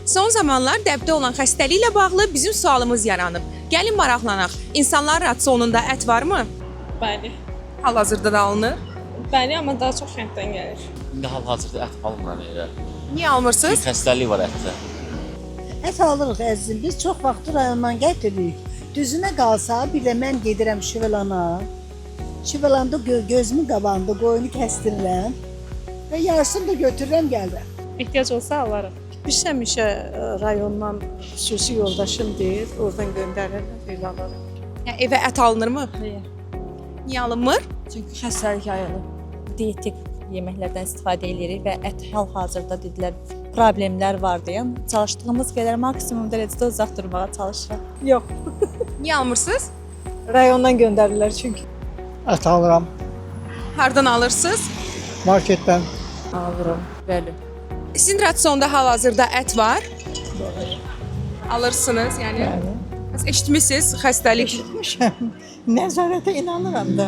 Son zamanlar dəbdə olan xəstəliklə bağlı bizim sualımız yaranıb. Gəlin maraqlanaq. İnsanların rasionunda ət varmı? Bəli. Hal-hazırda da alınır. Bəli, amma daha çox kənddən gəlir. İndi hal-hazırda ət almıram evə. Niyə almırsınız? Bir xəstəlik var ətdə. Ət alırıq əzizim. Biz çox vaxt rayondan gətiririk. Düzünə qalsa, bir də mən gedirəm Şüvəlana. Şüvəlanda gözümün qabağında qoyunu kəstirirəm və yarısını da götürürəm gəlirəm. Ehtiyac olsa alarıq. Biz həmişə rayondan xüsusi yoldaşım deyir, oradan göndərirlər, elə alırıq. Yəni evə ət alınırmı? Niyə alınmır? Çünki xəstəlik yayılıb. Dietik yeməklərdən istifadə edirik və ət hal-hazırda dedilər problemlər var deyə çalışdığımız qədər maksimum dərəcədə uzaq durmağa çalışırıq. Yox, Niyə almırsınız? rayondan göndərirlər çünki. Ət alıram Hardan alırsınız? marketdən. Alıram, bəli. Sizin rasionda hal-hazırda ət var? Alırsınız, yəni. Eşitmisiniz xəstəlik. Nəzarətə inanıram da.